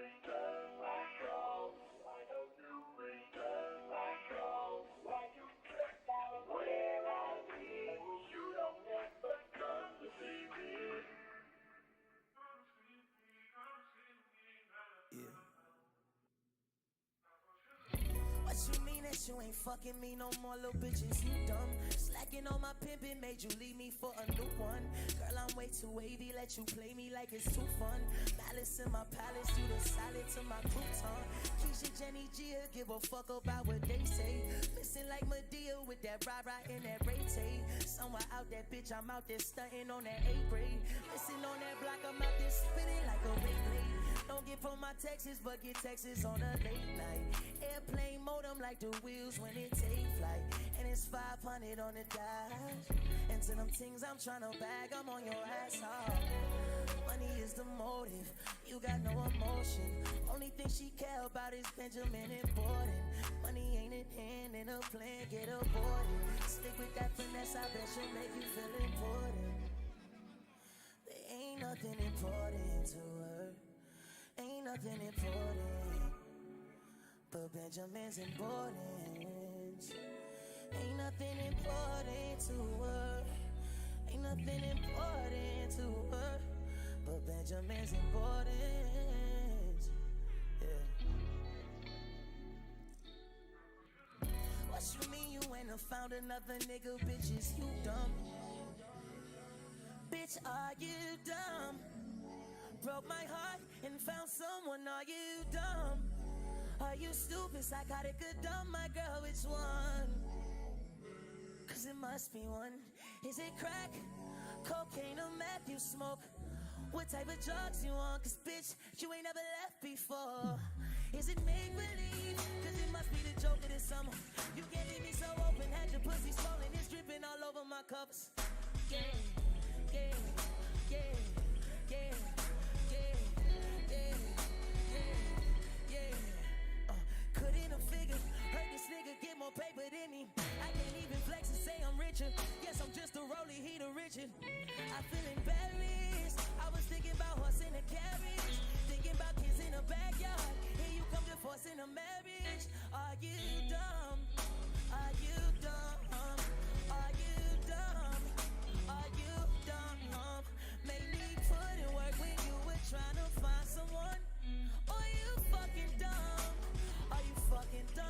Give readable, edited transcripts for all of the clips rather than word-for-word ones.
return my call? Why don't you return my call? Why you check out where I be? You don't ever come to see me. Yeah. What you mean that you ain't fucking me no more, little bitches, you dumb? Slacking on my pimpin' made you leave me for a new one. Girl, I'm way too wavy, let you play me like it's too fun. Malice in my palace, you the salad to my crouton. Keisha, Jenny, Gia, give a fuck about what they say. Missing like Madea with that rah-rah and that Ray-Tay. Somewhere out that bitch, I'm out there stunting on that A-grade. Missing on that block, I'm out there spinning like a Beyblade. Don't get from my Texas, but get Texas on a late night. Airplane modem like the wheels when it take flight. And it's 500 on the dash. And to them things I'm tryna bag, I'm on your ass hard. Money is the motive, you got no emotion. Only thing she care about is Benjamin and Borden. Money ain't in hand and a plan, get aborted. Stick with that finesse, I bet she'll make you feel important. There ain't nothing important to her. Ain't nothing important, but Benjamin's important. Ain't nothing important to her. Ain't nothing important to her, but Benjamin's important. Yeah. What you mean you ain't found another nigga, bitches, you dumb? Bitch, are you dumb? Broke my heart and found someone, are you dumb? Are you stupid, psychotic or dumb, my girl, which one? Cause it must be one. Is it crack, cocaine or meth you smoke? What type of drugs you on? Cause bitch, you ain't never left before. Is it make-believe? Cause it must be the joke of this summer. You can't leave me so open, had your pussy swollen, it's dripping all over my covers. Yeah, yeah, yeah, yeah. Couldn't have figured, heard this nigga get more paper than me. I can't even flex and say I'm richer. Yes, I'm just a rollie, he the Richard. I feel embarrassed. I was thinking about horse in a carriage, thinking about kids in the backyard. Here you come to forcing a marriage. Are you dumb? Are you dumb? Are you dumb? Are you dumb? Made me put in work when you were trying to find someone. Are you fucking dumb? Are you fucking dumb?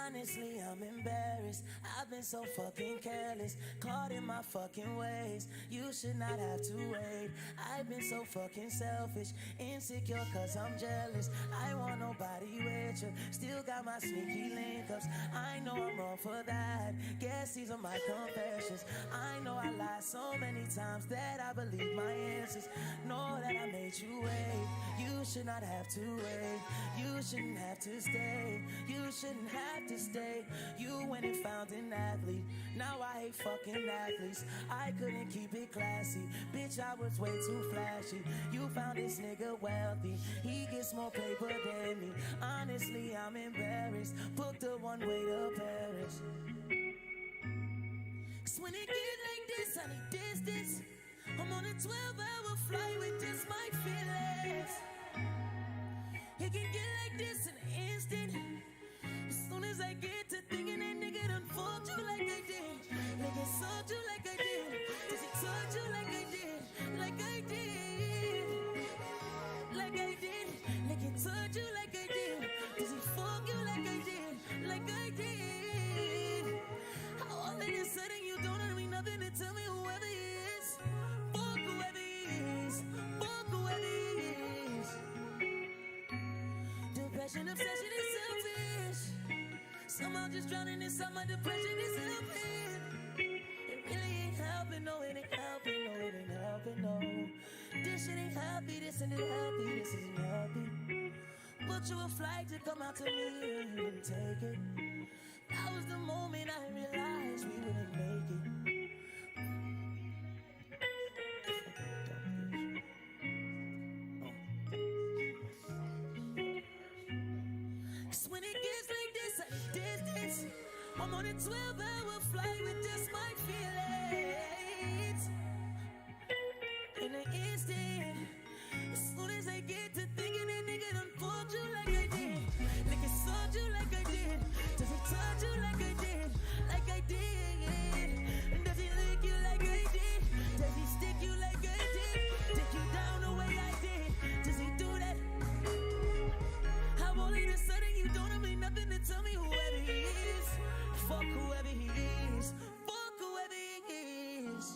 Honestly, I'm embarrassed. I've been so fucking careless, caught in my fucking ways. You should not have to wait. I've been so fucking selfish, insecure cause I'm jealous. I want nobody with you, still got my sneaky link-ups. I know I'm wrong for that, guess these are my confessions. I know I lied so many times that I believe my answers. Know that I made you wait. You should not have to wait. You shouldn't have to stay. You shouldn't have to stay. You went and found an athlete. Now I hate fucking athletes. I couldn't keep it classy. Bitch, I was way too flashy. You found this nigga wealthy. He gets more paper than me. Honestly, I'm embarrassed. Booked a one-way to Paris. Cause when it get like this, I need distance. I'm on a 12-hour flight with just my feelings. It can get like this in an instant. As soon as I get to thinking that nigga done fucked you like I did, nigga sold you like I did, does he touch you like I did, like I did, like I did, nigga touch you like I did, does he fuck you like I did, like I did? How all of a sudden you don't have me nothing to tell me whoever he is, fuck whoever he is, fuck whoever he is. Depression, obsession is selfish. Somehow just drowning in some my depression is helping. It really ain't helping, no, it ain't helping, no, it ain't helping, no. This shit ain't healthy, this isn't healthy, this isn't healthy. Book bought you a flight to come out to me, and you didn't take it. That was the moment I realized we wouldn't make it. Cause when it gets like this at a distance, I'm on a 12-hour flight with just my feelings. In an instant, as soon as I get to thinking that nigga done fucked you like I did, nigga sucked you like I did, does he touch you like I did, like I did? Does he lick you like I did? Does he stick you like I did? Take you down the way I did? Does he do that? How all of a sudden you don't have nothing to tell me whoever he is? Fuck whoever he is. Fuck whoever he is.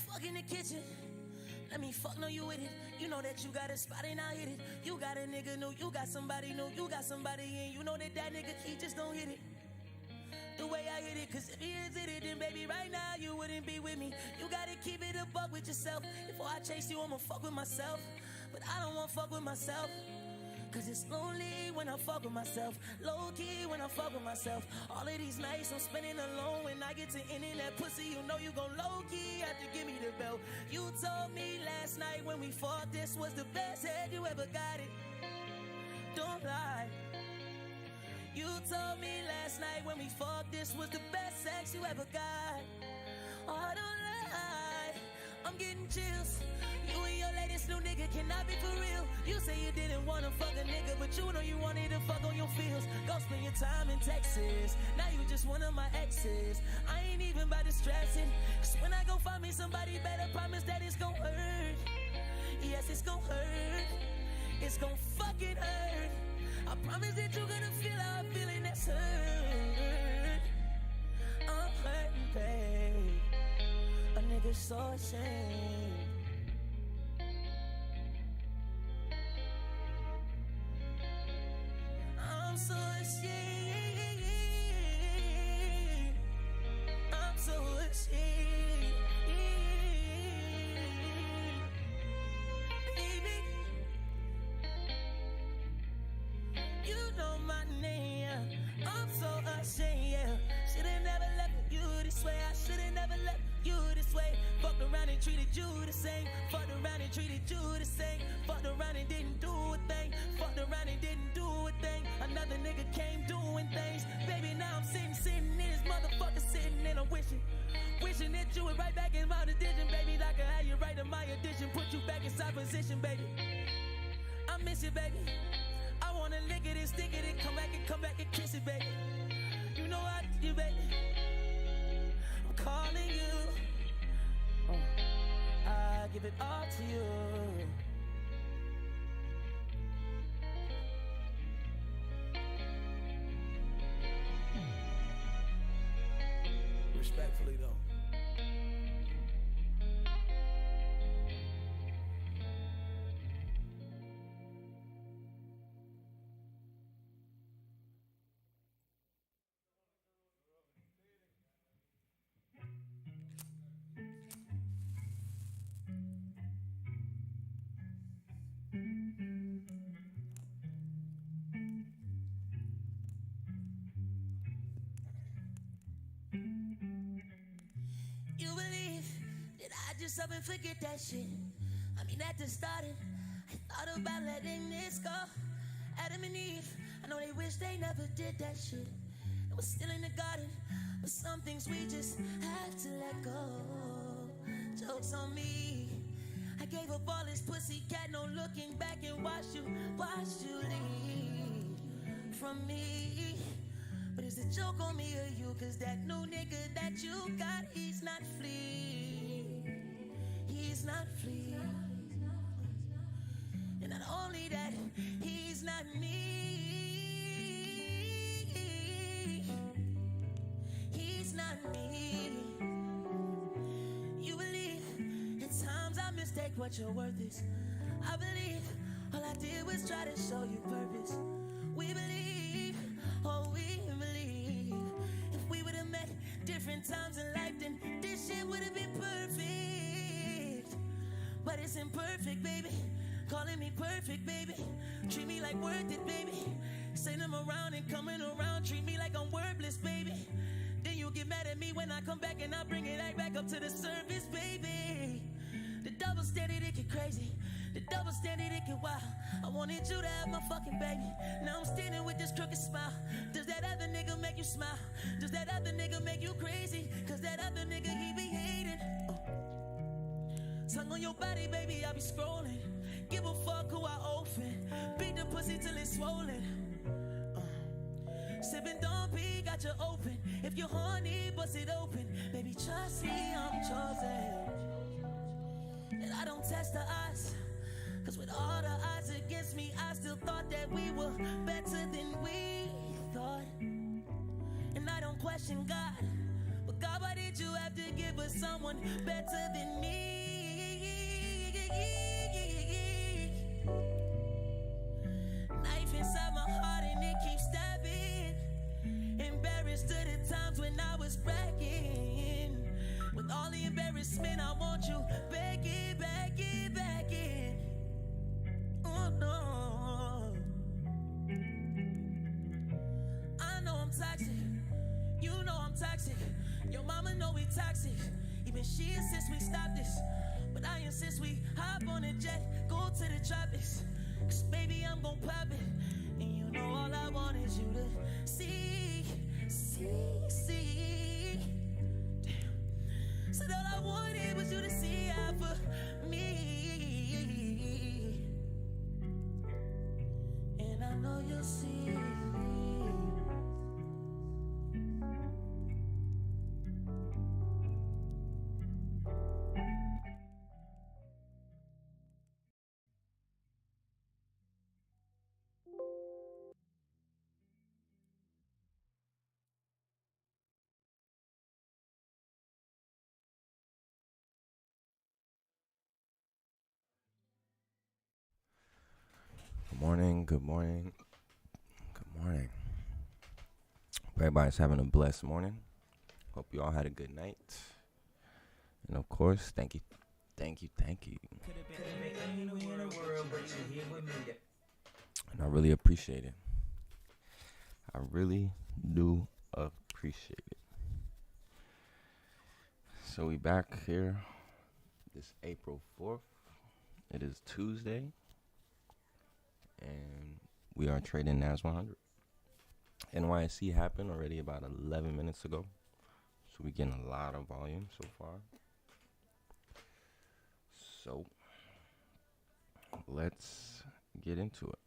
Fuck in the kitchen. Let me fuck, know you with it. You know that you got a spot and I hit it. You got a nigga new, you got somebody new, you got somebody in. You know that nigga, he just don't hit it the way I hit it. Cause if he is it, then baby, right now you wouldn't be with me. You gotta keep it a buck with yourself. Before I chase you, I'ma fuck with myself. But I don't wanna fuck with myself. Cause it's lonely when I fuck with myself. Low key when I fuck with myself. All of these nights I'm spending alone. When I get to ending that pussy, you know you gon' low key have to give me the belt. You told me last night when we fought, this was the best head you ever got it. Don't lie. You told me last night when we fought, this was the best sex you ever got. Oh, don't lie. I'm getting chills. You and your latest new nigga cannot be for real. You say you didn't wanna fuck a nigga, but you know you wanted to fuck on your feels. Go spend your time in Texas. Now you just one of my exes. I ain't even about to stress it. Cause when I go find me somebody better, promise that it's gon' hurt. Yes, it's gon' hurt. It's gon' fucking hurt. I promise that you're gonna feel how I'm feeling, that's hurt. I'm hurting, babe. A nigga so ashamed. I'm so ashamed. I'm so ashamed. Baby, you know my name. I'm so ashamed. Yeah. Should've never left you this way. I should've never left you this way. Fucked around and treated you the same. Fucked around and treated you the same. Fucked around and didn't do a thing. Fucked around and didn't do a thing. Another nigga came doing things. Baby, now I'm sitting in this motherfucker sitting and I'm wishing that you would right back in my audition, baby. Like I had you right in my audition. Put you back inside position, baby. I miss you, baby. I wanna lick it and stick it and come back and kiss it, baby. You know I do, baby. I'm calling you. I give it all to you. Respectfully, though. You believe that I just up and forget that shit? I mean, at the starting, I thought about letting this go. Adam and Eve, I know they wish they never did that shit. It was still in the garden, but some things we just have to let go. Jokes on me. I gave up all this pussy cat, no looking back, and watched you leave from me. But it's a joke on me or you, cause that new nigga that you got, he's not free. He's not free. And not only that, he's not me. He's not me. You believe at times I mistake what your worth is. I believe all I did was try to show you purpose. We believe, oh we believe. If we would've met different times in life, then this shit would've been perfect. But it's imperfect, baby. Calling me perfect, baby. Treat me like worth it, baby. Saying I'm around and coming around. Treat me like I'm worthless, baby. Then you get mad at me when I come back and I bring it right back up to the surface, baby. The double standard, it get crazy. The double standard, it get wild. I wanted you to have my fucking baby. Now I'm standing with this crooked smile. Does that other nigga make you smile? Does that other nigga make you crazy? Cause that other nigga, he be hating. Tongue on your body, baby, I be scrolling. Give a fuck who I open. Beat the pussy till it's swollen. Sippin' Don P, got you open. If you're horny, bust it open. Baby, trust me, I'm chosen. And I don't test the odds. Cause with all the odds against me, I still thought that we were better than we thought. And I don't question God. But God, why did you have to give us someone better than me? Knife inside my heart and it keeps stabbing. Embarrassed to the times when I was bragging. With all the embarrassment, I want you back in, back in, back in. Oh no. I know I'm toxic. You know I'm toxic. Your mama know we toxic. Even she insists we stop this. But I insist we hop on a jet, go to the tropics. Cause baby, I'm gon' pop it. And you know all I want is you to see. Damn. So all I wanted was you to see out for me. And I know you'll see. Good morning, good morning, good morning. Hope everybody's having a blessed morning. Hope you all had a good night. And of course, thank you. And I really appreciate it. I really do appreciate it. So we back here this April 4th. It is Tuesday. And we are trading NAS100. NYSE happened already about 11 minutes ago. So we're getting a lot of volume so far. So let's get into it.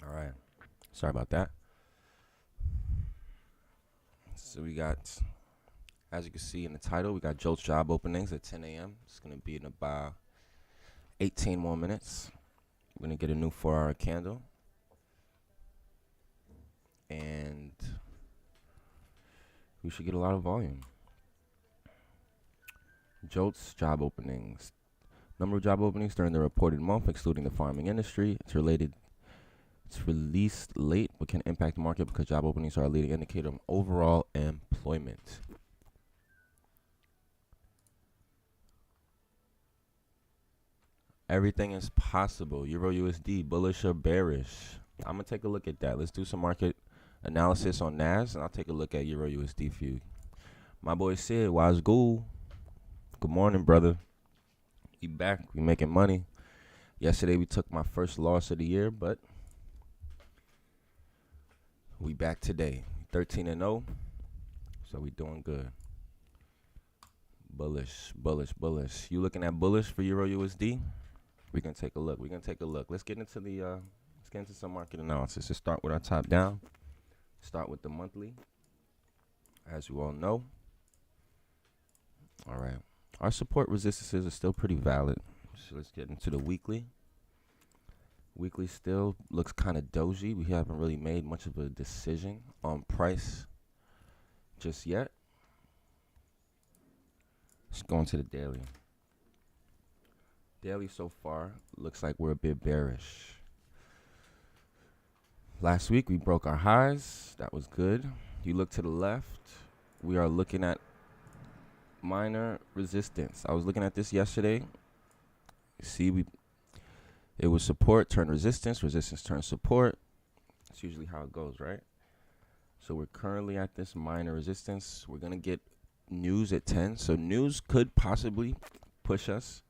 All right. Sorry about that. So we got, as you can see in the title, we got Jolts job openings at 10 a.m. It's going to be in about 18 more minutes. We're going to get a new 4-hour candle. And we should get a lot of volume. Jolts job openings. Number of job openings during the reported month, excluding the farming industry. It's released late, but can impact the market because job openings are a leading indicator of overall employment. Everything is possible. Euro USD, bullish or bearish? I'm going to take a look at that. Let's do some market analysis on NAS, and I'll take a look at Euro USD for you. My boy Sid, why's Ghoul? Good morning, brother. We back. We making money. Yesterday we took my first loss of the year, but we back today. 13-0. So we doing good. Bullish. You looking at bullish for Euro USD? We can take a look. Let's get into some market analysis. Let's start with our top down. Start with the monthly. As you all know. All right. Our support resistances are still pretty valid. So let's get into the weekly. Weekly still looks kind of doji. We haven't really made much of a decision on price just yet. Let's go into the daily. Daily so far looks like we're a bit bearish. Last week we broke our highs. That was good. You look to the left. We are looking at minor resistance. I was looking at this yesterday. See, it was support turn resistance turn support. That's usually how it goes, right? So we're currently at this minor resistance. We're gonna get news at 10. So news could possibly push us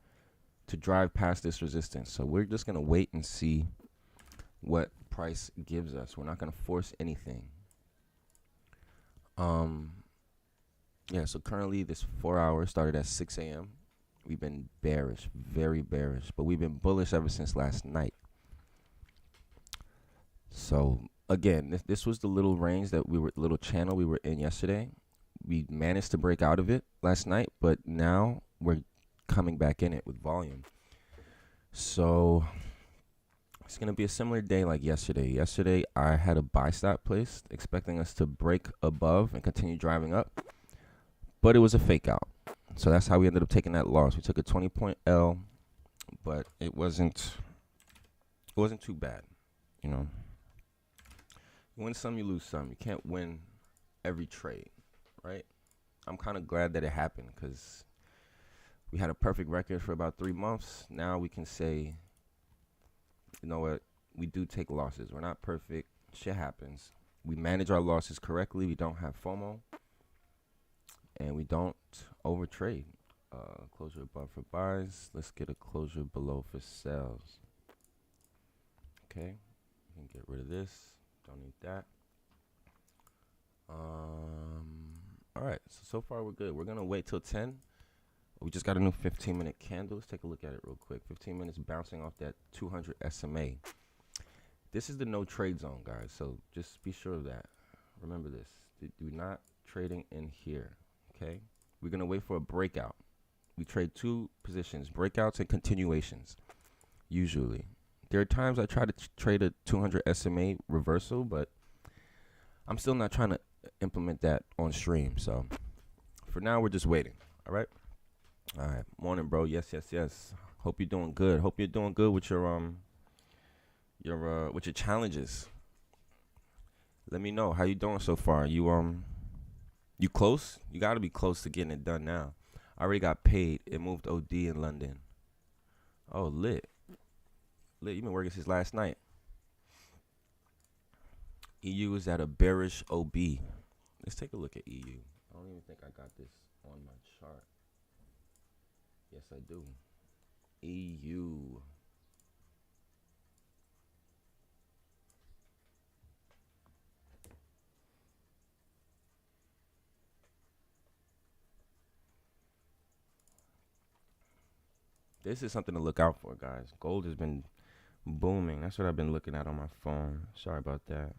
to drive past this resistance. So we're just gonna wait and see what price gives us. We're not gonna force anything. Yeah, so currently this 4 hours started at 6 a.m. We've been bearish, very bearish, but we've been bullish ever since last night. So again, this was the little range little channel we were in yesterday. We managed to break out of it last night, but now we're coming back in it with volume. So it's going to be a similar day like yesterday. Yesterday, I had a buy stop placed, expecting us to break above and continue driving up, but it was a fake out. So that's how we ended up taking that loss. We took a 20-point L, but it wasn't too bad, you know. You win some, you lose some. You can't win every trade, right? I'm kind of glad that it happened because we had a perfect record for about 3 months. Now we can say, you know what, we do take losses. We're not perfect. Shit happens. We manage our losses correctly. We don't have FOMO. And we don't overtrade. Closure above for buys. Let's get a closure below for sells. Okay. We can get rid of this. Don't need that. All right. So far we're good. We're going to wait till 10. We just got a new 15-minute candle. Let's take a look at it real quick. 15 minutes bouncing off that 200 SMA. This is the no trade zone, guys. So just be sure of that. Remember this. Do not trading in here. Okay, we're going to wait for a breakout. We trade two positions, breakouts and continuations, usually. There are times I try to trade a 200 SMA reversal, but I'm still not trying to implement that on stream. So for now, we're just waiting. All right. Morning, bro. Yes. Hope you're doing good. Hope you're doing good with your challenges. Let me know how you doing so far. You close? You got to be close to getting it done now. I already got paid. It moved OD in London. Oh, lit. You've been working since last night. EU is at a bearish OB. Let's take a look at EU. I don't even think I got this on my chart. Yes, I do. EU. This is something to look out for, guys. Gold has been booming. That's what I've been looking at on my phone. Sorry about that.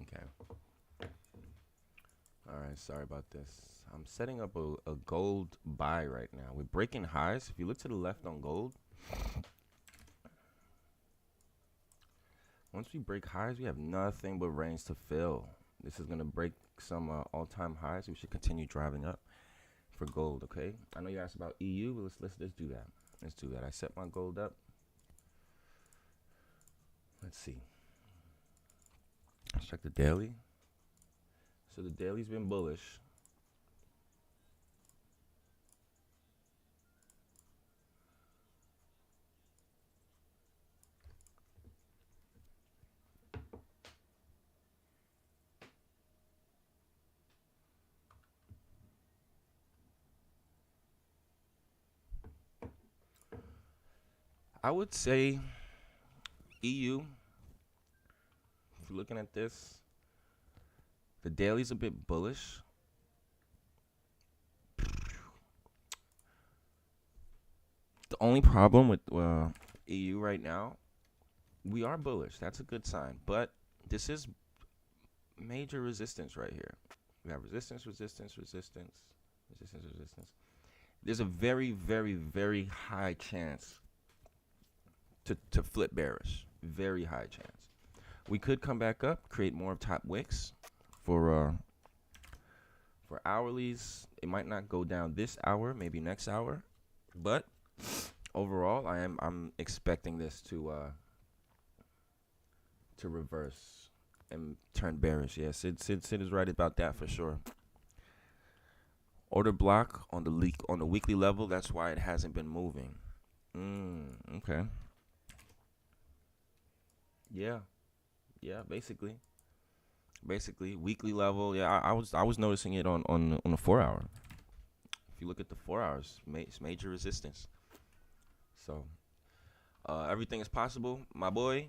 Okay. All right, sorry about this. I'm setting up a gold buy right now. We're breaking highs. If you look to the left on gold, Once we break highs, we have nothing but range to fill. This is gonna break some all-time highs. We should continue driving up for gold. Okay. I know you asked about EU, but let's do that. Let's do that. I set my gold up. Let's see. Let's check the daily. So the daily's been bullish. I would say EU. If you're looking at this, the daily's a bit bullish. The only problem with EU right now, we are bullish. That's a good sign. But this is major resistance right here. We have resistance, resistance, resistance, resistance, resistance. There's a very, very, very high chance to flip bearish. Very high chance. We could come back up, create more of top wicks for hourlies. It might not go down this hour, maybe next hour, but overall, I'm expecting this to reverse and turn bearish. Yeah, Sid is right about that for sure. Order block on the weekly level. That's why it hasn't been moving. Okay. Yeah, basically weekly level. Yeah, I was noticing it on the 4 hour. If you look at the 4 hours, it's major resistance. So everything is possible, my boy.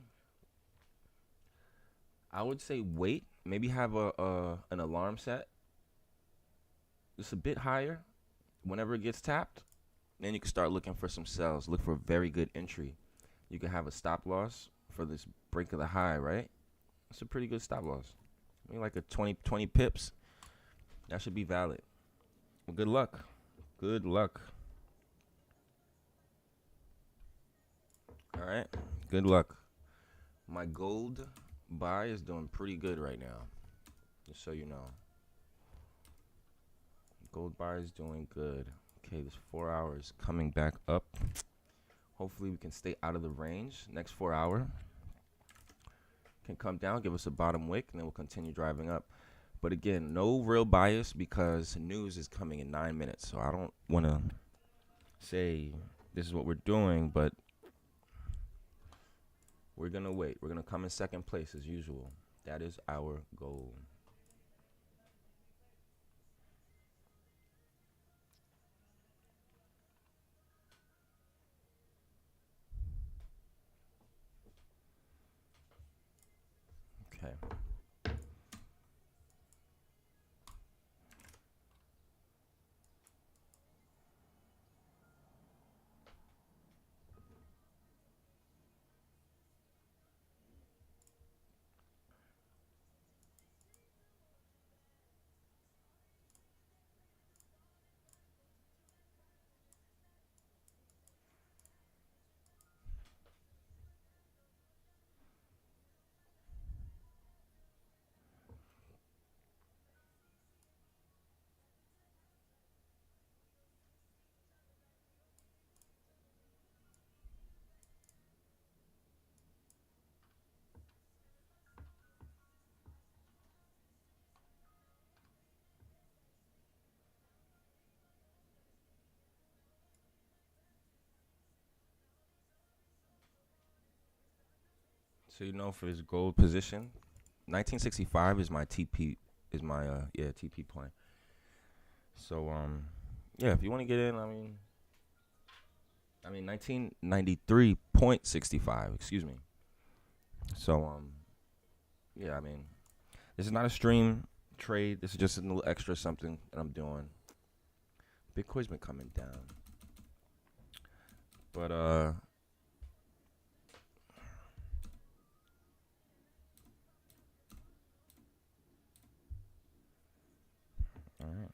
I would say wait, maybe have an alarm set. Just a bit higher. Whenever it gets tapped, then you can start looking for some sells. Look for a very good entry. You can have a stop loss for this break of the high, right? It's a pretty good stop loss. Maybe like a 20 pips. That should be valid. Well, good luck. Good luck. All right. Good luck. My gold buy is doing pretty good right now. Just so you know. Gold buy is doing good. Okay, this 4 hours coming back up. Hopefully we can stay out of the range. Next 4 hour can come down, give us a bottom wick, and then we'll continue driving up. But again, no real bias because news is coming in 9 minutes. So I don't want to say this is what we're doing, but we're going to wait. We're going to come in second place as usual. That is our goal. Okay. So you know, for his gold position, 1965 is my TP TP point. So yeah, if you want to get in, I mean 1993.65, excuse me. So yeah, I mean, this is not a stream trade. This is just a little extra something that I'm doing. Bitcoin's been coming down, but all right.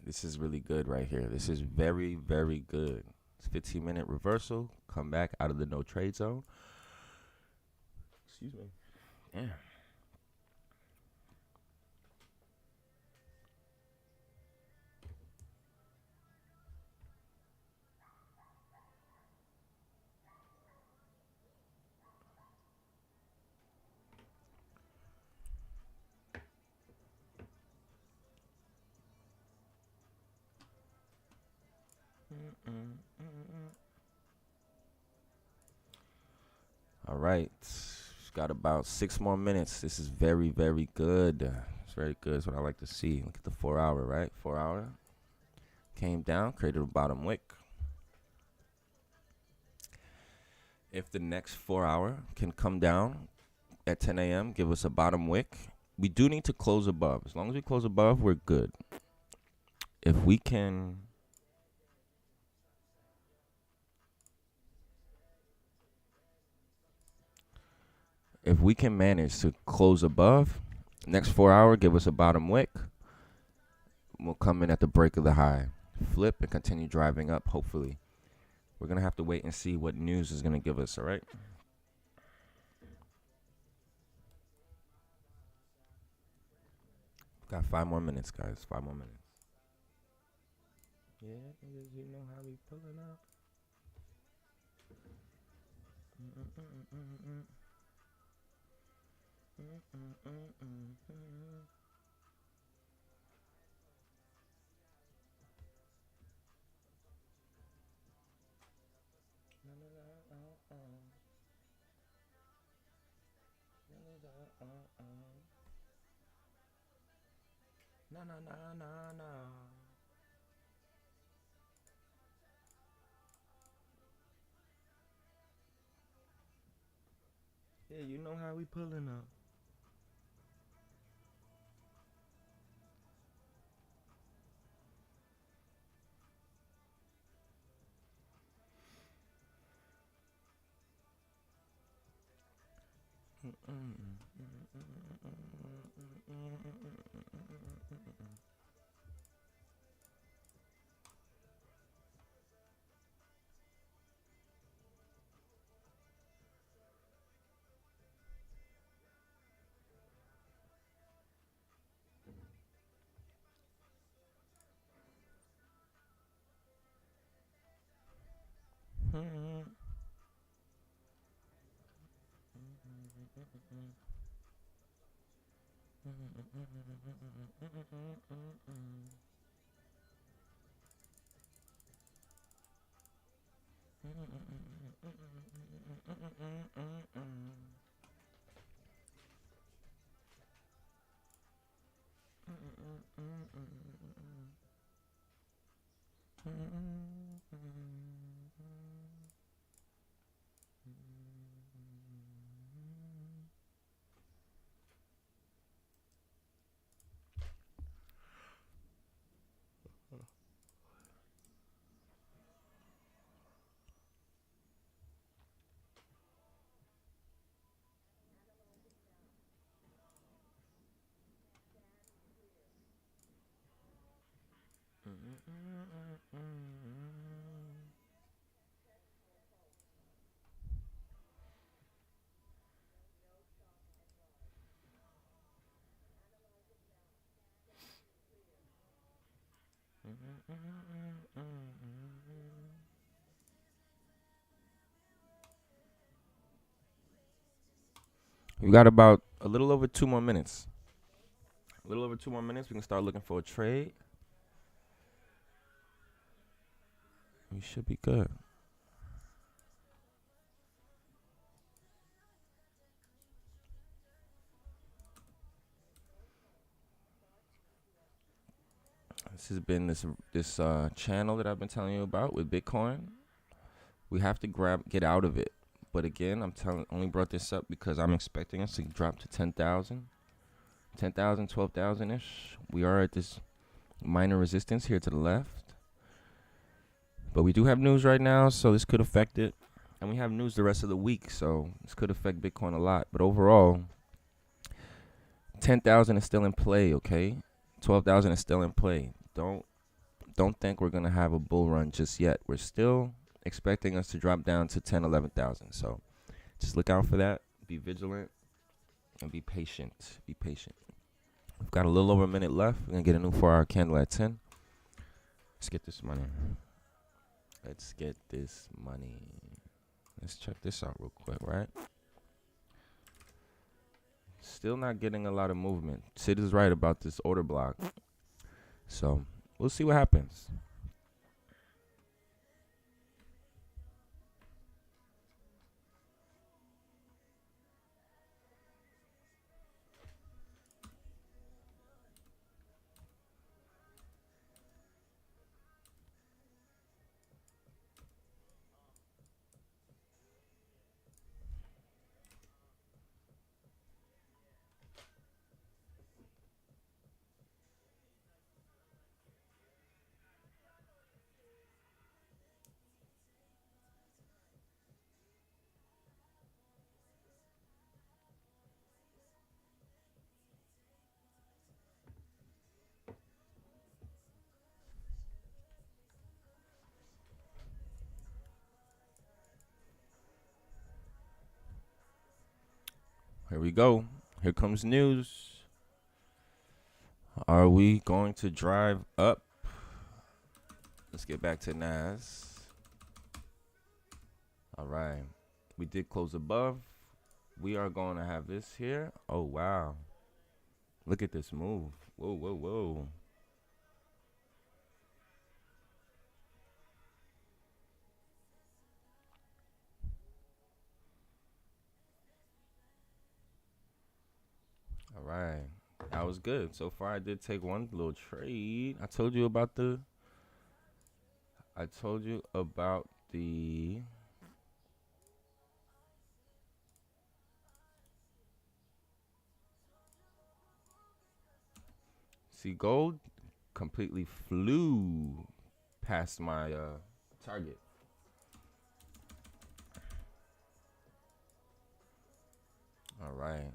This is really good right here. This is very, very good. It's 15-minute reversal. Come back out of the no trade zone. Excuse me. Damn. All right. Got about 6 more minutes. This is very, very good. It's very good. It's what I like to see. Look at the 4 hour, right? 4 hour. Came down, created a bottom wick. If the next 4 hour can come down at 10 a.m., give us a bottom wick. We do need to close above. As long as we close above, we're good. If we can... If we can manage to close above, next 4 hour, give us a bottom wick. We'll come in at the break of the high. Flip and continue driving up, hopefully. We're going to have to wait and see what news is going to give us, all right? Got 5 more minutes, guys. 5 more minutes. Yeah, you know how we pulling up. No. Yeah, you know how we pulling up. We got about a little over 2 more minutes. A little over 2 more minutes. We can start looking for a trade. We should be good. This has been this channel that I've been telling you about with Bitcoin. We have to get out of it. But again, only brought this up because I'm expecting us to drop to 10,000. 10,000, 12,000-ish. We are at this minor resistance here to the left. But we do have news right now, so this could affect it. And we have news the rest of the week, so this could affect Bitcoin a lot. But overall, 10,000 is still in play, okay? 12,000 is still in play. Don't don't think we're going to have a bull run just yet. We're still expecting us to drop down to 10, 11,000. So just look out for that. Be vigilant and be patient. Be patient. We've got a little over a minute left. We're going to get a new 4-hour candle at 10. Let's get this money. Let's get this money. Let's check this out real quick, right? Still not getting a lot of movement. Sid is right about this order block. So we'll see what happens. Here we go. Here comes news. Are we going to drive up? Let's get back to NAS. All right. We did close above. We are going to have this here. Oh, wow. Look at this move. Whoa, whoa, whoa. All right. That was good. So far, I did take one little trade. I told you about the see, gold completely flew past my target. All right.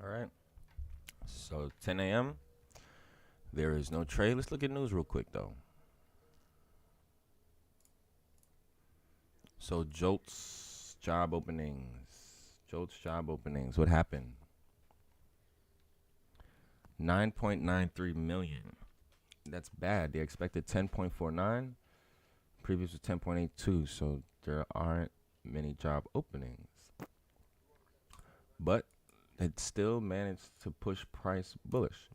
All right. So 10 a.m. There is no trade. Let's look at news real quick, though. So Jolts job openings. What happened? 9.93 million. That's bad. They expected 10.49. Previous was 10.82. So there aren't many job openings. But it still managed to push price bullish.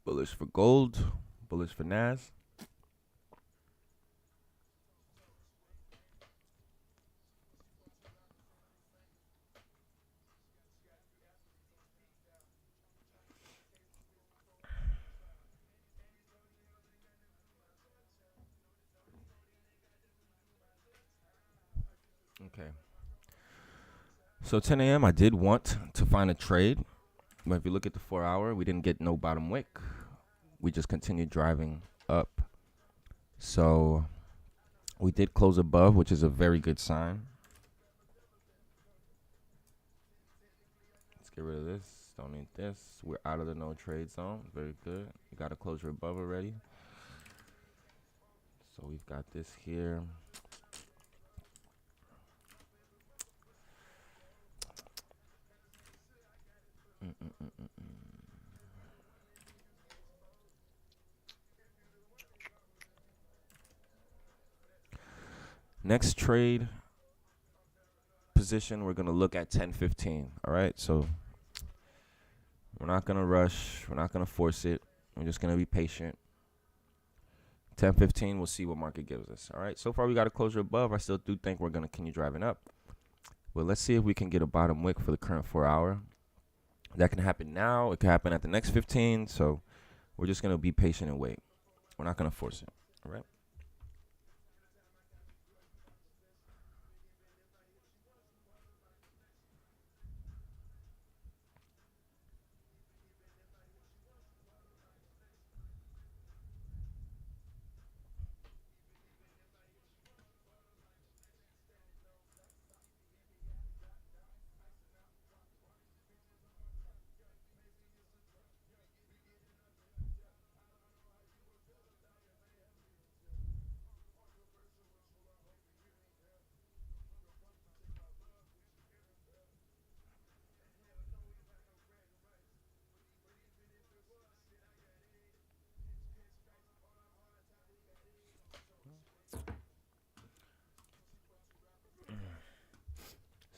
Bullish for gold, bullish for NAS. Okay. So 10 a.m. I did want to find a trade. But if you look at the 4-hour, we didn't get no bottom wick. We just continued driving up. So we did close above, which is a very good sign. Let's get rid of this. Don't need this. We're out of the no trade zone. Very good. We got a closure above already. So we've got this here. Next trade position, we're going to look at 10.15. All right. So we're not going to rush. We're not going to force it. We're just going to be patient. 10:15, we'll see what market gives us. All right. So far, we got a closure above. I still do think we're going to continue driving up. But let's see if we can get a bottom wick for the current 4 hour. That can happen now. It can happen at the next 15. So we're just going to be patient and wait. We're not going to force it. All right.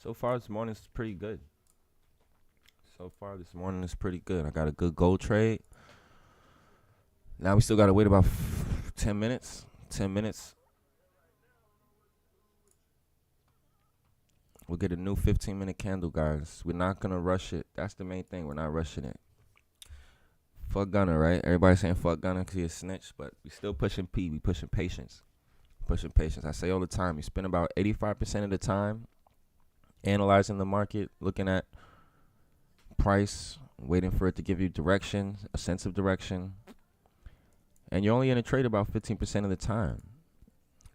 So far this morning is pretty good. I got a good gold trade. Now we still got to wait about 10 minutes. 10 minutes. We'll get a new 15-minute candle, guys. We're not going to rush it. That's the main thing. We're not rushing it. Fuck Gunner, right? Everybody saying fuck Gunner because he's a snitch, but we still pushing P. We pushing patience. I say all the time, you spend about 85% of the time analyzing the market, looking at price, waiting for it to give you direction, a sense of direction. And you're only in a trade about 15% of the time.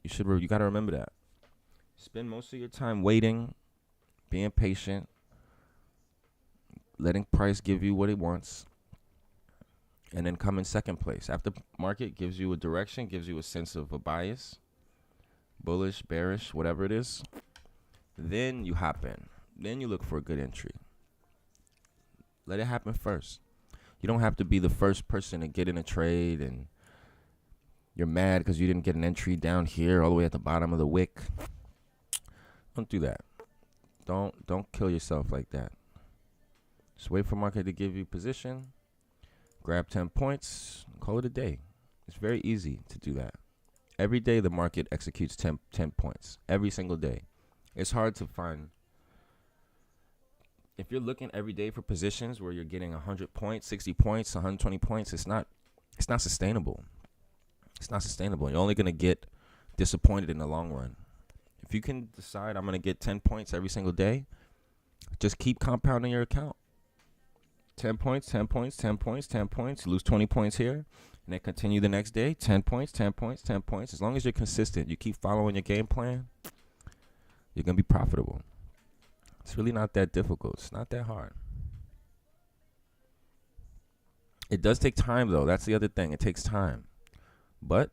You got to remember that. Spend most of your time waiting, being patient, letting price give you what it wants, and then come in second place. After market gives you a direction, gives you a sense of a bias, bullish, bearish, whatever it is, then you hop in. Then you look for a good entry. Let it happen first. You don't have to be the first person to get in a trade and you're mad because you didn't get an entry down here all the way at the bottom of the wick. Don't do that. Don't kill yourself like that. Just wait for market to give you position. Grab 10 points. Call it a day. It's very easy to do that. Every day the market executes 10 points. Every single day. It's hard to find. If you're looking every day for positions where you're getting 100 points, 60 points, 120 points, it's not sustainable. It's not sustainable. You're only going to get disappointed in the long run. If you can decide I'm going to get 10 points every single day, just keep compounding your account. 10 points, 10 points, 10 points, 10 points. You lose 20 points here, and then continue the next day. 10 points, 10 points, 10 points. As long as you're consistent, you keep following your game plan, you're going to be profitable. It's really not that difficult. It's not that hard. It does take time, though. That's the other thing. It takes time. But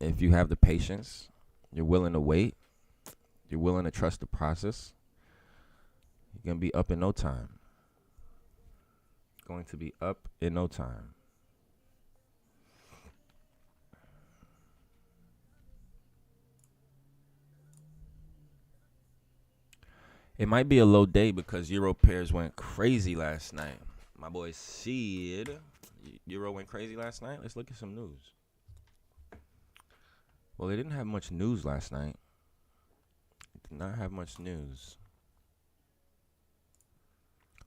if you have the patience, you're willing to wait, you're willing to trust the process, you're going to be up in no time. Going to be up in no time. It might be a low day because Euro pairs went crazy last night. My boy Sid, Euro went crazy last night. Let's look at some news. Well, they didn't have much news last night. Did not have much news.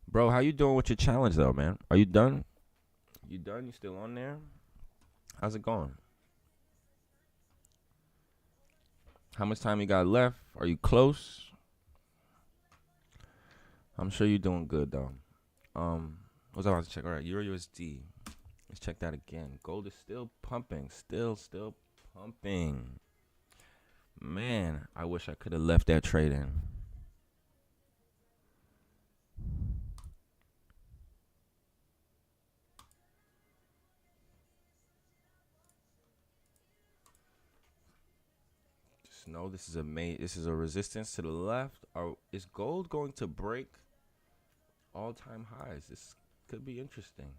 Bro, how you doing with your challenge, though, man? Are you done? You done? You still on there? How's it going? How much time you got left? Are you close? I'm sure you're doing good, though. What's I about to check? All right, Euro USD. Let's check that again. Gold is still pumping. Still pumping. Man, I wish I could have left that trade in. Just know this is a resistance to the left. Is gold going to break all-time highs? This could be interesting.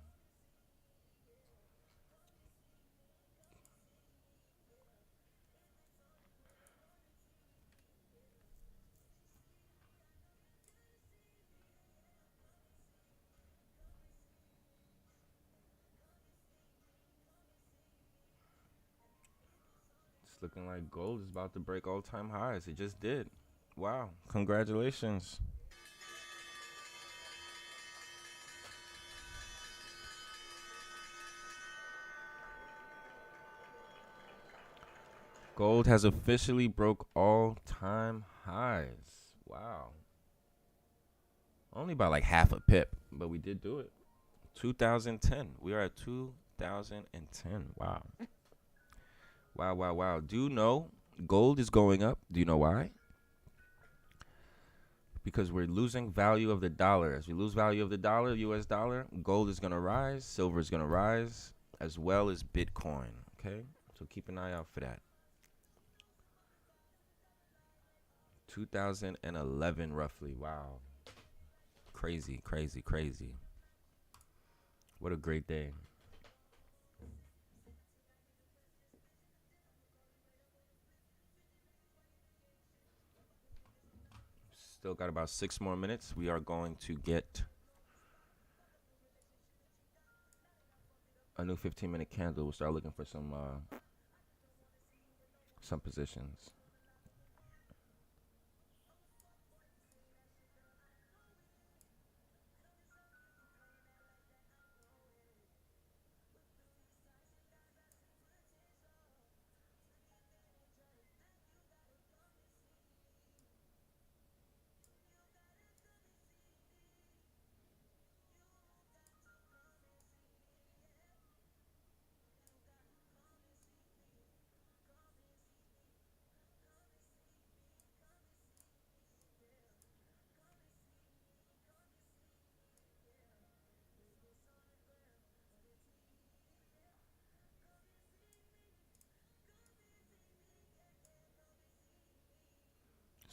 It's looking like gold is about to break all-time highs. It just did. Wow. Congratulations. Gold has officially broke all-time highs. Wow. Only by like half a pip, but we did do it. 2010. We are at 2010. Wow. Wow, wow, wow. Do you know gold is going up? Do you know why? Because we're losing value of the dollar. As we lose value of the dollar, US dollar, gold is going to rise, silver is going to rise, as well as Bitcoin. Okay? So keep an eye out for that. 2011, roughly. Wow. Crazy, crazy, crazy. What a great day. Still got about 6 more minutes. We are going to get a new 15-minute candle. We'll start looking for some positions.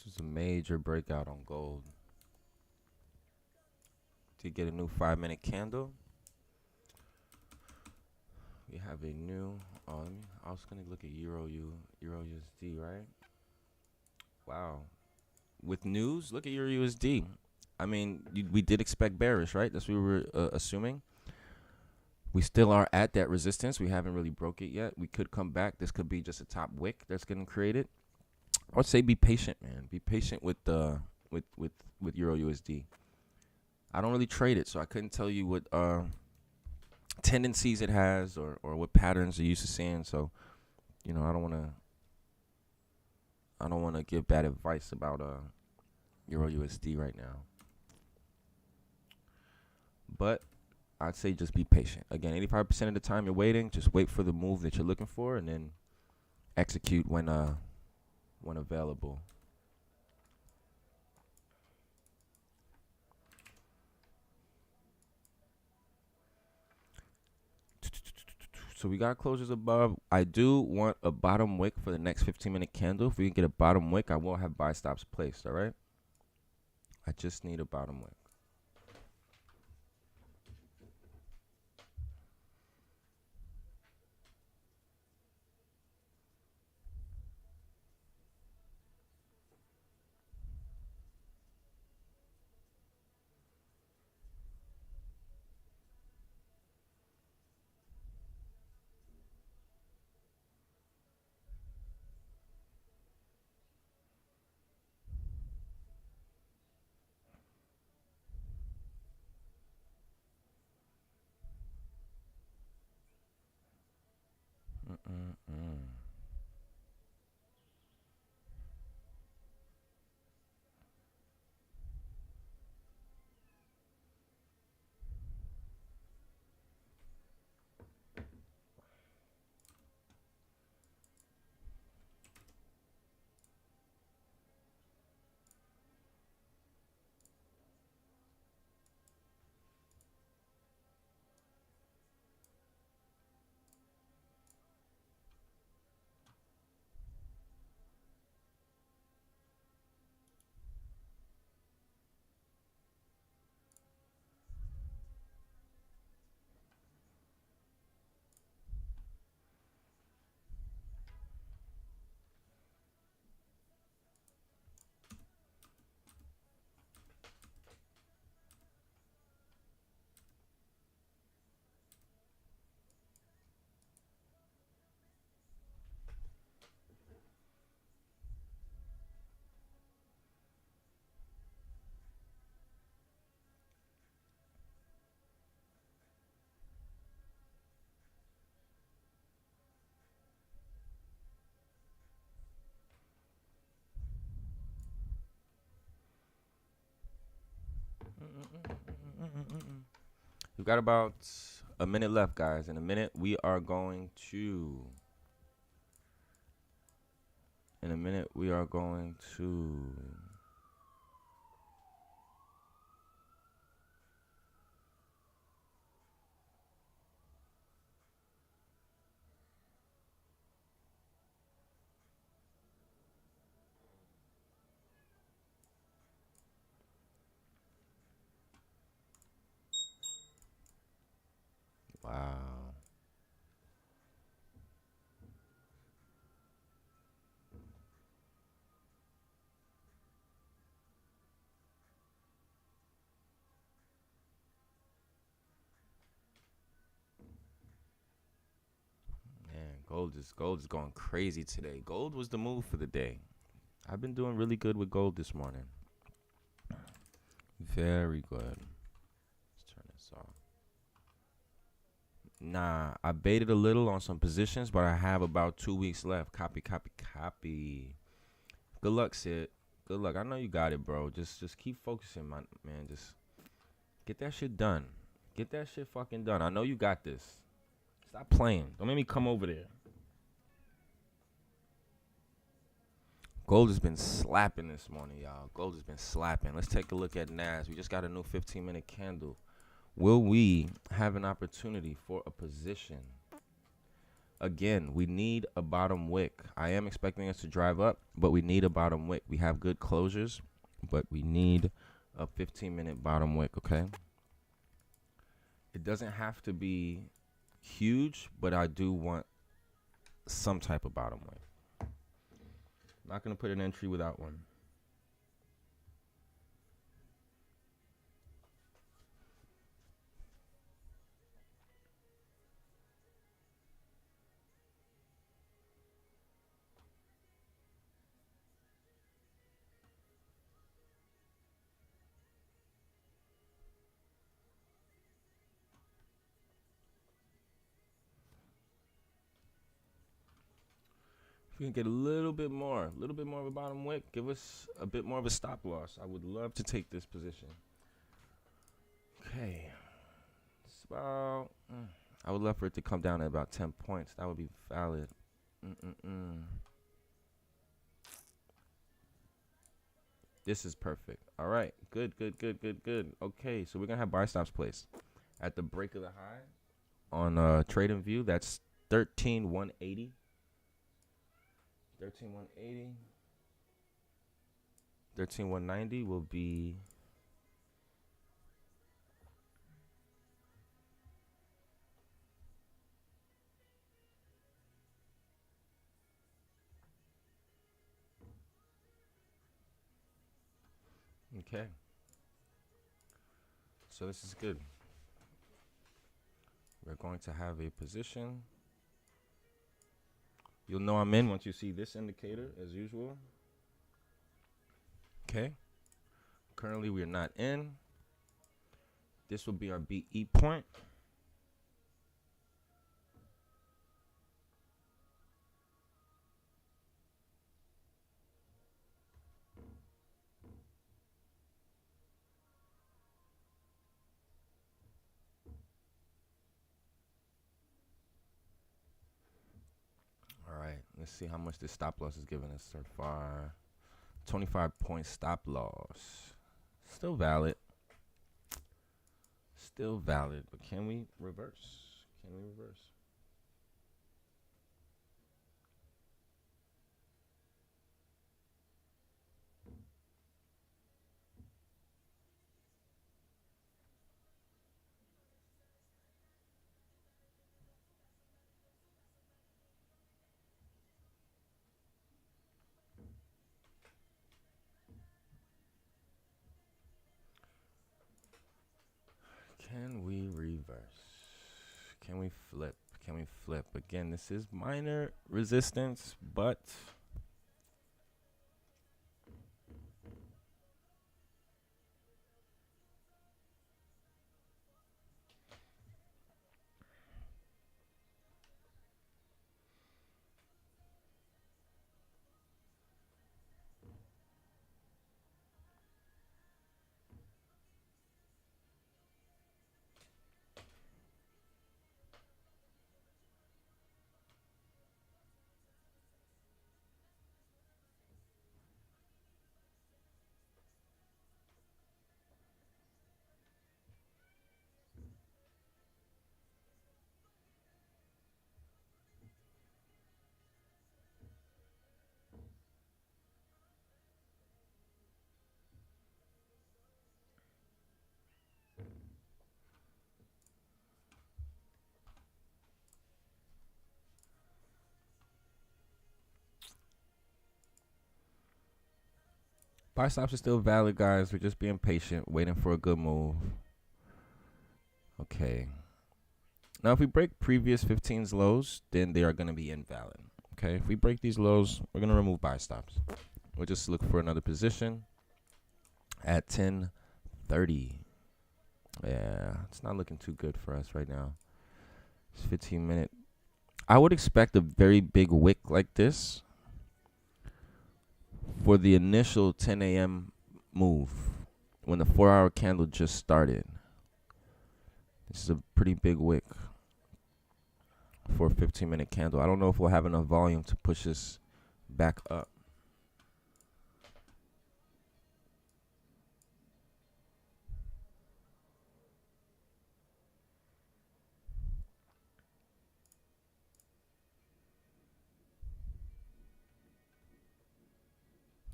This is a major breakout on gold. To get a new 5-minute candle, we have a new. I was gonna look at Euro USD, right? Wow. With news, look at Euro USD. I mean, we did expect bearish, right? That's what we were assuming. We still are at that resistance. We haven't really broke it yet. We could come back. This could be just a top wick that's getting created. I would say be patient, man. Be patient with Euro USD. I don't really trade it, so I couldn't tell you what tendencies it has or what patterns you're used to seeing. So, I don't want to give bad advice about Euro USD right now. But I'd say just be patient. Again, 85% of the time you're waiting, just wait for the move that you're looking for and then execute when available. So we got closures above. I do want a bottom wick for the next 15-minute candle. If we can get a bottom wick, I will have buy stops placed, all right? I just need a bottom wick. We've got about a minute left, guys. In a minute, we are going to. In a minute, we are going to. Wow. Man, gold is going crazy today. Gold was the move for the day. I've been doing really good with gold this morning. Very good. Let's turn this off. Nah, I baited a little on some positions, but I have about 2 weeks left. Copy, copy, copy. Good luck, Sid. Good luck. I know you got it, bro. Just keep focusing, man. Just get that shit done. Get that shit fucking done. I know you got this. Stop playing. Don't make me come over there. Gold has been slapping this morning, y'all. Gold has been slapping. Let's take a look at NAS. We just got a new 15-minute candle. Will we have an opportunity for a position? Again, we need a bottom wick. I am expecting us to drive up, but we need a bottom wick. We have good closures, but we need a 15-minute bottom wick, okay? It doesn't have to be huge, but I do want some type of bottom wick. I'm not going to put an entry without one. If we can get a little bit more of a bottom wick, give us a bit more of a stop loss. I would love to take this position. Okay. It's about, I would love for it to come down at about 10 points. That would be valid. This is perfect. All right. Good. Okay, so we're going to have buy stops placed at the break of the high on Trade View. That's 13,180. 13,180. 13,190 will be okay. So this is good. We're going to have a position. You'll know I'm in once you see this indicator, as usual. Okay. Currently, we are not in. This will be our BE point. All right. Let's see how much this stop loss is giving us so far. 25-point stop loss. Still valid. Still valid. But can we reverse? Can we reverse? Can we reverse? Can we flip? Can we flip? Again, this is minor resistance, but Buy stops are still valid, guys. We're just being patient, waiting for a good move. Okay. Now, if we break previous 15's lows, then they are going to be invalid. Okay. If we break these lows, we're going to remove buy stops. We'll just look for another position at 10:30. Yeah, it's not looking too good for us right now. It's 15-minute. I would expect a very big wick like this for the initial 10 a.m. move when the 4-hour candle just started. This is a pretty big wick for a 15-minute candle. I don't know if we'll have enough volume to push this back up.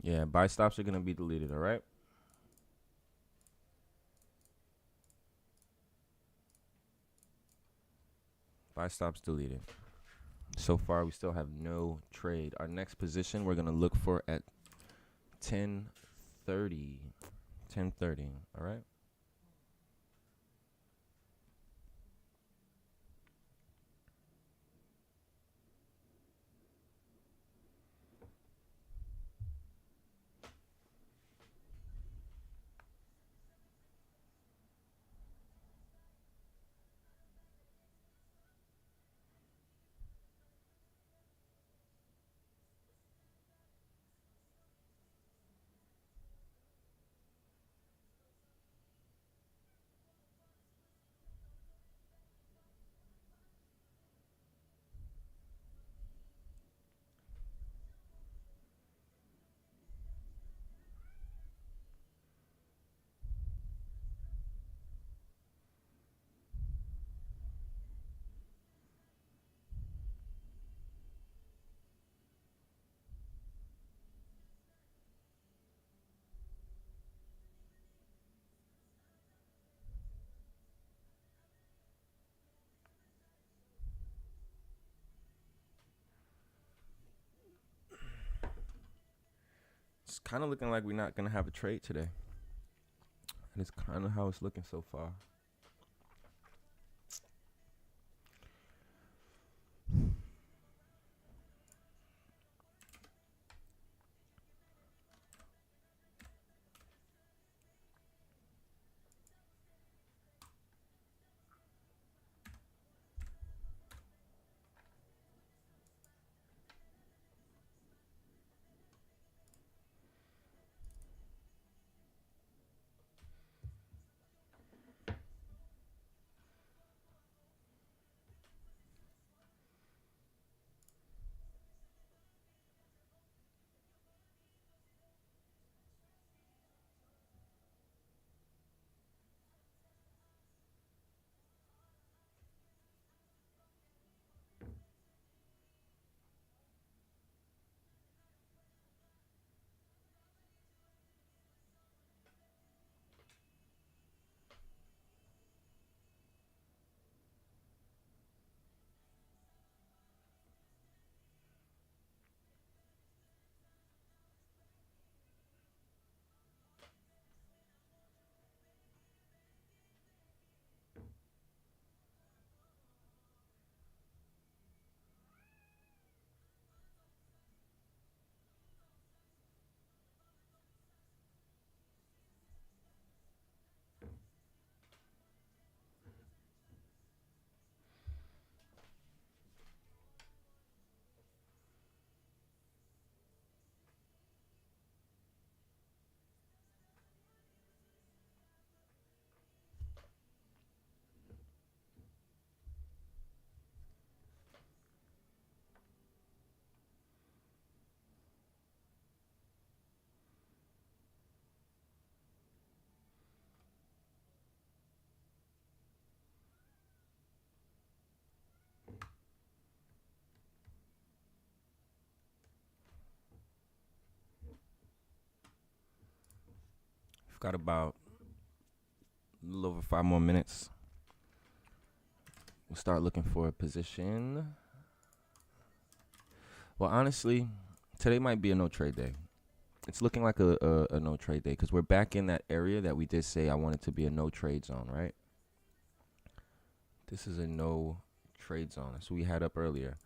Yeah, buy stops are going to be deleted, all right? Buy stops deleted. So far, we still have no trade. Our next position we're going to look for at 10:30. 10:30, all right? It's kind of looking like we're not going to have a trade today. And it's kind of how it's looking so far. We've got about a little over 5 more minutes. We'll start looking for a position. Well, honestly, today might be a no trade day. it's looking like a no trade day because we're back in that area that we did say I wanted to be a no trade zone, right? This is a no trade zone. That's what we had up earlier.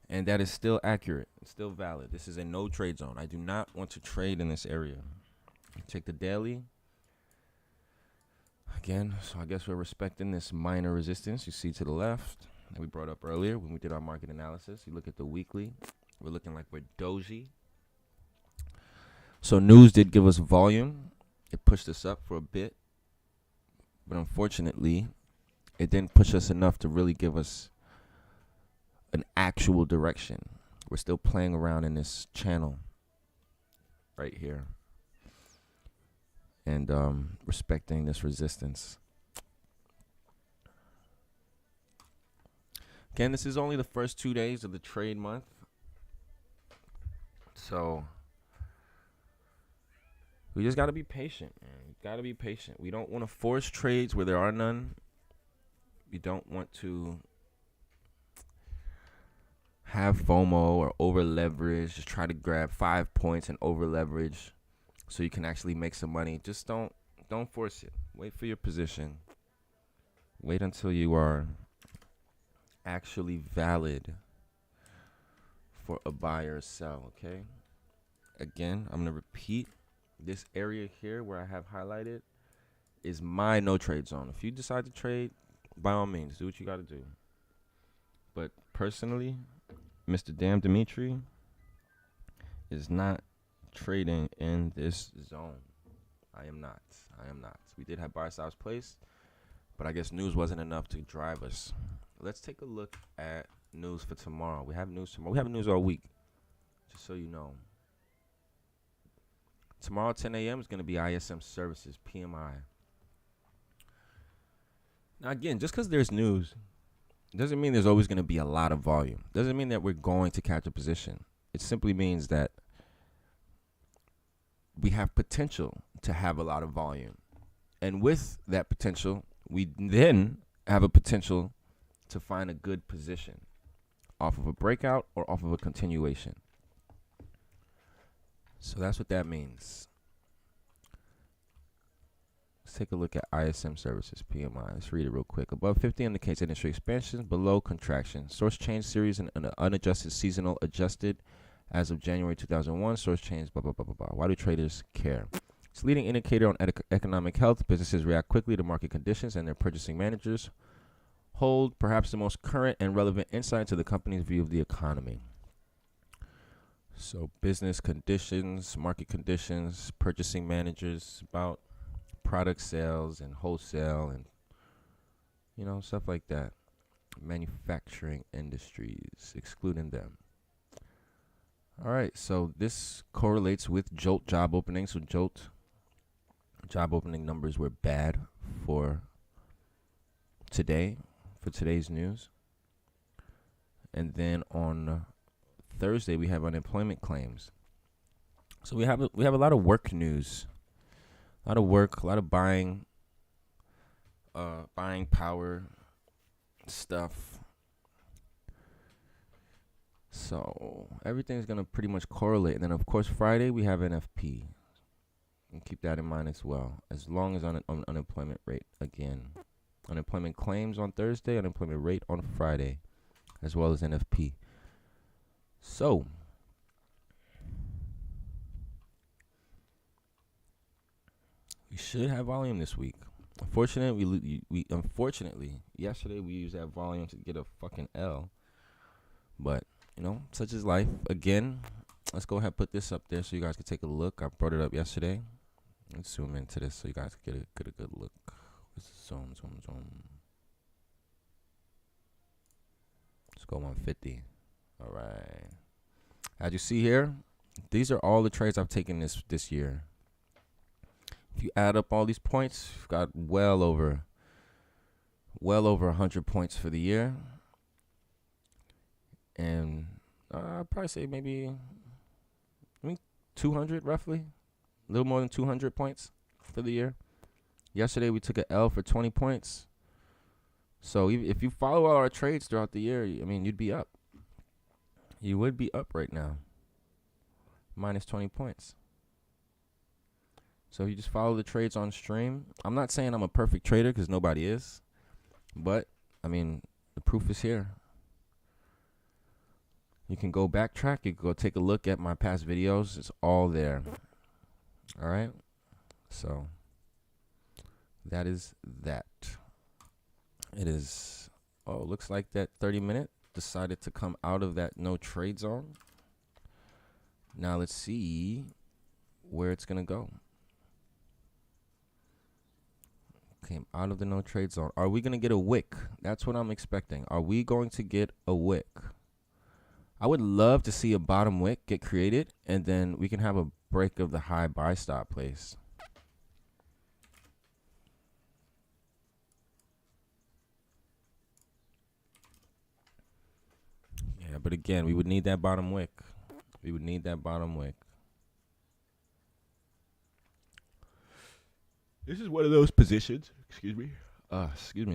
And that is still accurate. It's still valid. This is a no trade zone. I do not want to trade in this area. Check the daily. Again, so I guess we're respecting this minor resistance you see to the left that we brought up earlier when we did our market analysis. You look at the weekly. We're looking like we're doji. So news did give us volume. It pushed us up for a bit. But unfortunately, it didn't push us enough to really give us an actual direction. We're still playing around in this channel right here and respecting this resistance. Again, this is only the first 2 days of the trade month. So we just got to be patient, man. Got to be patient. We don't want to force trades where there are none. We don't want to have FOMO or over leverage. Just try to grab 5 points and over leverage so you can actually make some money. Just don't force it. Wait for your position. Wait until you are actually valid for a buy or sell, okay? Again, I'm going to repeat. This area here where I have highlighted is my no trade zone. If you decide to trade, by all means, do what you got to do. But personally, Mr. Damn Dimitri is not trading in this zone. I am not. We did have buy stops placed, but I guess news wasn't enough to drive us. Let's take a look at news for tomorrow. We have news tomorrow. We have news all week, just so you know. Tomorrow, 10 a.m. is going to be ISM Services, PMI. Now, again, just because there's news doesn't mean there's always going to be a lot of volume. Doesn't mean that we're going to catch a position. It simply means that we have potential to have a lot of volume. And with that potential, we then have a potential to find a good position off of a breakout or off of a continuation. So that's what that means. Let's take a look at ISM Services, PMI. Let's read it real quick. Above 50 indicates industry expansion, below contraction. Source change series and unadjusted seasonal adjusted as of January 2001. Source change, blah, blah, blah, blah, blah. Why do traders care? It's a leading indicator on economic health. Businesses react quickly to market conditions and their purchasing managers hold perhaps the most current and relevant insight to the company's view of the economy. So business conditions, market conditions, purchasing managers, about product sales and wholesale and, stuff like that. Manufacturing industries, excluding them. All right, so this correlates with Jolt job openings. So Jolt job opening numbers were bad for today's news. And then on Thursday, we have unemployment claims. So we have a lot of work news, a lot of work, a lot of buying power stuff. So everything's gonna pretty much correlate. And then of course Friday we have NFP. And keep that in mind as well. As long as on unemployment rate again, unemployment claims on Thursday, unemployment rate on Friday, as well as NFP. So, we should have volume this week. Unfortunately, yesterday we used that volume to get a fucking L. But, such is life. Again, let's go ahead and put this up there so you guys can take a look. I brought it up yesterday. Let's zoom into this so you guys can get a good look. Zoom. Let's go 150. All right. As you see here, these are all the trades I've taken this year. If you add up all these points, you've got well over 100 points for the year. And I'd probably say maybe 200 roughly. A little more than 200 points for the year. Yesterday we took an L for 20 points. So if you follow all our trades throughout the year, you'd be up. You would be up right now. Minus 20 points. So you just follow the trades on stream. I'm not saying I'm a perfect trader because nobody is. But, I mean, the proof is here. You can go backtrack. You can go take a look at my past videos. It's all there. All right? So, that is that. It is, oh, looks like that 30-minute decided to come out of that no trade zone. Now let's see where it's going to go. Came out of the no trade zone. Are we going to get a wick? That's what I'm expecting. Are we going to get a wick? I would love to see a bottom wick get created, and then we can have a break of the high buy stop place. Yeah, but again, we would need that bottom wick. We would need that bottom wick. This is one of those positions. Excuse me.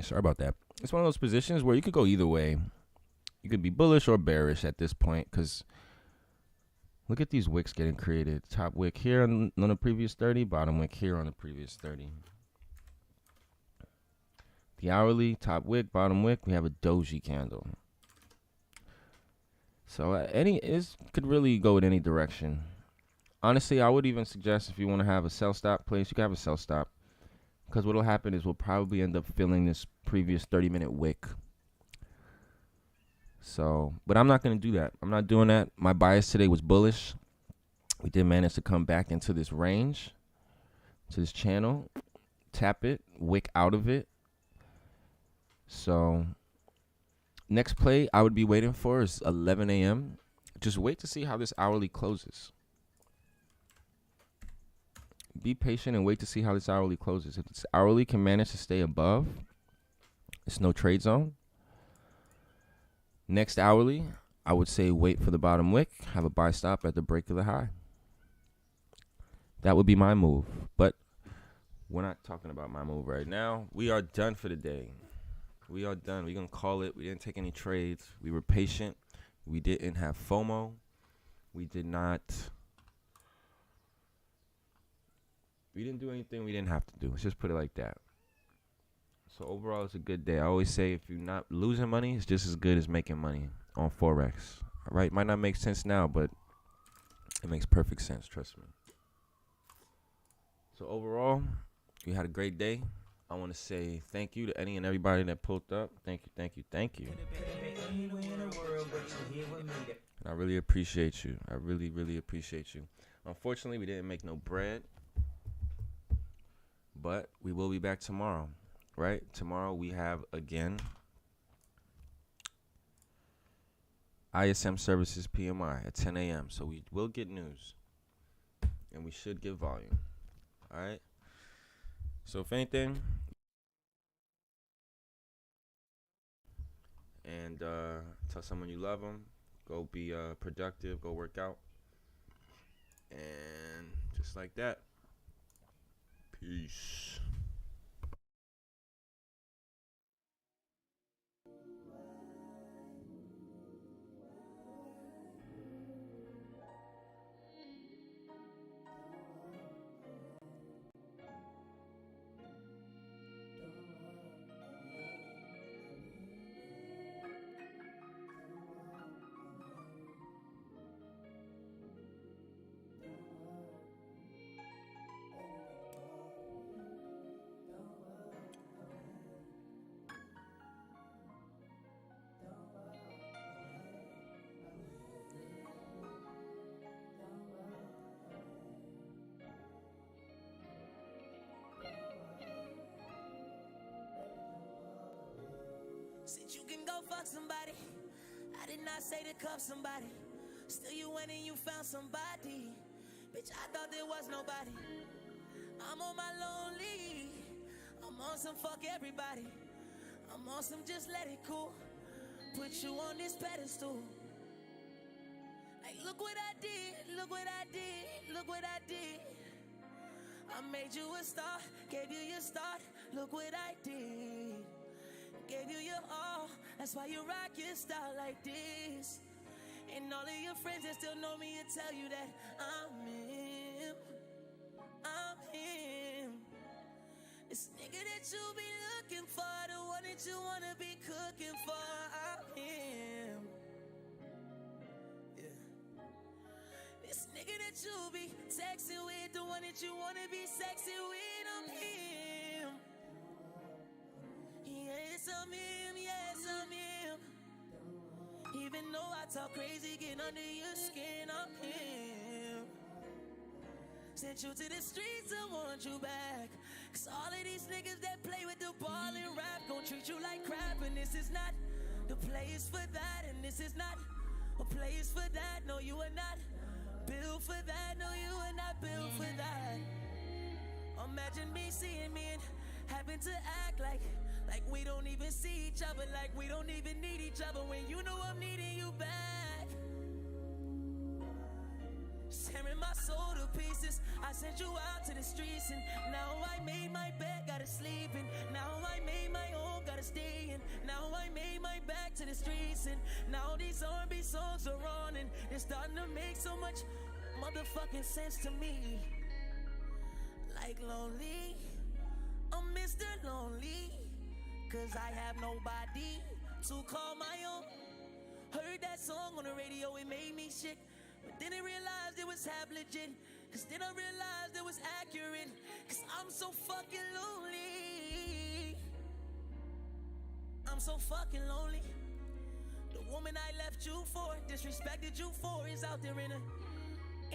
Sorry about that. It's one of those positions where you could go either way. You could be bullish or bearish at this point because look at these wicks getting created. Top wick here on the previous 30. Bottom wick here on the previous 30. The hourly, top wick, bottom wick. We have a doji candle. So could really go in any direction. Honestly, I would even suggest if you want to have a sell stop place, you can have a sell stop. Because what will happen is we'll probably end up filling this previous 30-minute wick. So, but I'm not going to do that. I'm not doing that. My bias today was bullish. We did manage to come back into this range, to this channel, tap it, wick out of it. So, next play I would be waiting for is 11 a.m. Just wait to see how this hourly closes. Be patient and wait to see how this hourly closes. If this hourly can manage to stay above, it's no trade zone. Next hourly, I would say wait for the bottom wick, have a buy stop at the break of the high. That would be my move. But we're not talking about my move right now. We are done for the day. We are done. We're going to call it. We didn't take any trades. We were patient. We didn't have FOMO. We didn't do anything we didn't have to do. Let's just put it like that. So overall, it's a good day. I always say if you're not losing money, it's just as good as making money on Forex. All right? Might not make sense now, but it makes perfect sense. Trust me. So overall, we had a great day. I want to say thank you to any and everybody that pulled up. Thank you, thank you, thank you. And I really appreciate you. I really, really appreciate you. Unfortunately, we didn't make no bread. But we will be back tomorrow, right? Tomorrow we have, again, ISM Services PMI at 10 a.m. So we will get news. And we should get volume. All right? So if anything, and tell someone you love them. Go be productive. Go work out. And just like that. Peace. Said you can go fuck somebody. I did not say to cuff somebody. Still you went and you found somebody. Bitch, I thought there was nobody. I'm on my lonely. I'm on some fuck everybody. I'm on some just let it cool. Put you on this pedestal. Hey, look what I did. Look what I did. Look what I did. I made you a star. Gave you your start. Look what I did. Gave you your all, that's why you rock your style like this. And all of your friends that still know me will tell you that I'm him. I'm him. that you be looking for, the one that you wanna be cooking for, I'm him. Yeah. This nigga that you be texting with, the one that you wanna be sexing with, I'm him. Yes, I'm him, yes, I'm him. Even though I talk crazy, get under your skin, I'm him. Sent you to the streets, I want you back. Cause all of these niggas that play with the ball and rap gon' treat you like crap. And this is not the place for that. And this is not a place for that. No, you are not built for that. No, you are not built for that. Imagine me seeing me and having to act like we don't even see each other, like we don't even need each other, when you know I'm needing you back. Tearing my soul to pieces, I sent you out to the streets, and now I made my bed, gotta sleep, and now I made my own, gotta stay, and now I made my back to the streets, and now these R&B songs are on, and they're starting to make so much motherfucking sense to me. Like lonely, I'm Mr. Lonely, cause I have nobody to call my own. Heard that song on the radio, it made me sick. But then I realized it was half legit. Cause then I realized it was accurate. Cause I'm so fucking lonely. I'm so fucking lonely. The woman I left you for, disrespected you for, is out there in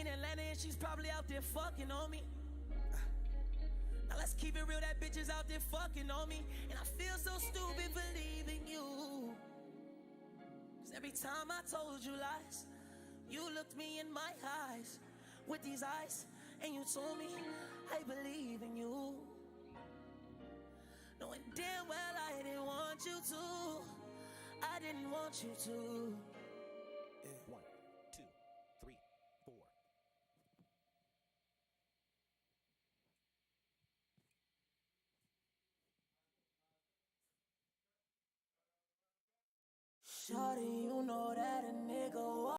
Atlanta, and she's probably out there fucking on me. Now let's keep it real, that bitch is out there fucking on me. And I feel so stupid for leaving you. Cause every time I told you lies, you looked me in my eyes with these eyes, and you told me I believe in you, knowing damn well I didn't want you to. I didn't want you to. 1, 2, 3, 4. Shawty, you know that a nigga